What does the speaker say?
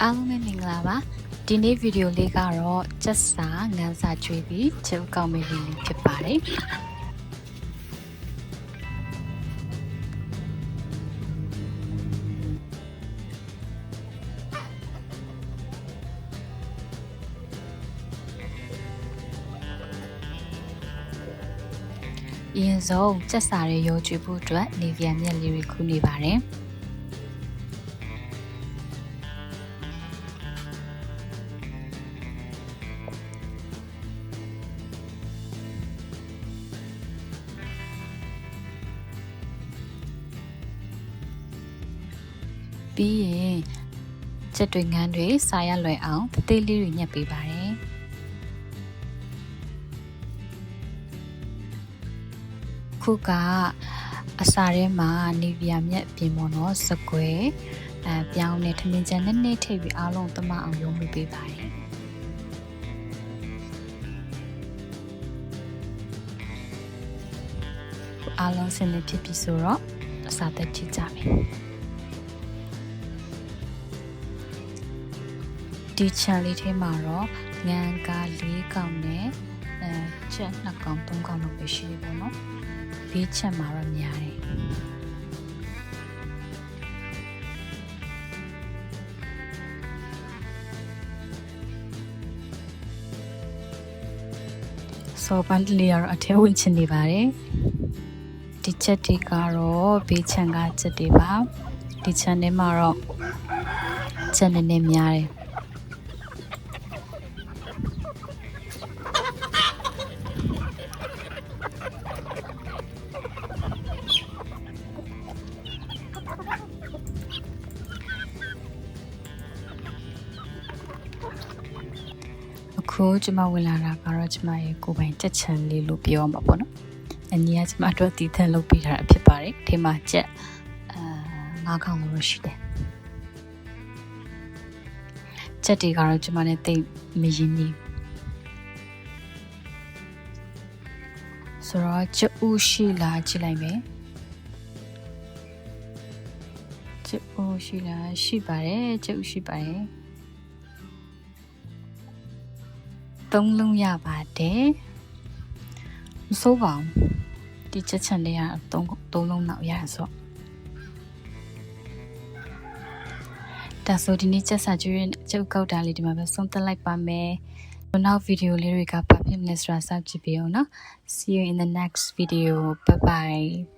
အားလုံးပဲမင်္ဂလာပါဒီနေ့ဗီဒီယိုလေးကတော့ကျက်စာငန်းစာကျွေးပြီးချုပ်ကောက်မယ့်ဗီဒီယိုဖြစ်ပါတယ်အရင်ဆုံးကျက်စာတွေရောကျွေးဖို့အတွက်နေဗီယာမြက်လေးတွေခူးနေပါတယ်ပြီးရင်ကျက်တွေငန်းတွေစားရလွယ်အောင်သေးလေးတွေညှက်ပေးပါတယ်ခုကအစာထဲမှာနေဗီယာမြက်ပြင်ပေါ်တော့စကွဲပြောင်းနဲ့ထမင်းချမ်းနဲ့နဲ့ထိပ်ပြီးအားလုံးသမအောင်ရုံးပေးပါတယ်အားလုံးစင်နေဖြစ်ပြီဆိုတော့အစာသက်ကြည့်ကြမယ်ဒီချန်လေးထဲမှာတော့ငန်းကား၄កောင်နဲ့ချက်2កောင်3កောင်လောက်ပဲရှိတယ်ပေါ့နော်၄ချက်မှာတော့များတယ်စောပန်းလေးကတော့အထဲဝင်ချင်နေပါတယ်ဒီချက်တွေကတော့ဘေးချန်ကချက်တွေပါဒီချန်ထဲမှာတော့ချက်နည်းနည်းများတယ်အခုကျမဝင်လာတာကတော့ကျမရဲ့ကိုယ်ပိုင်ကြက်ချန်လေးလို့ပြောမှာပေါ့နော်အညီကကျမတို့တီးထန်လုပ်ပေးထားတာဖြစ်ပါတယ်ဒီမှာကြက်၅កောင်လို့ရှိတယ်ကြက်တွေကတော့ကျမနဲ့တိတ်မရင်းနေဆိုတော့ကြက်ဥရှိလားကြည့်လိုက်မယ်ကြက်ဥရှိလားရှိပါတယ်ကြက်ဥရှိပါတယ်3လုံးရပါတယ်မစိုးပါဘူးဒီချက်ချန်လေးက3လုံးနောက်ရဆိုဒါဆိုဒီနေ့ချက်စာကျွေးကျုပ်ကောက်တာလေးဒီမှာပဲဆုံးသက်လိုက်ပါမယ်နောက်ဗီဒီယိုလေးတွေကဘာဖြစ်မလဲဆိုတာစောင့်ကြည့်ပေးအောင်နော် See you in the next video bye bye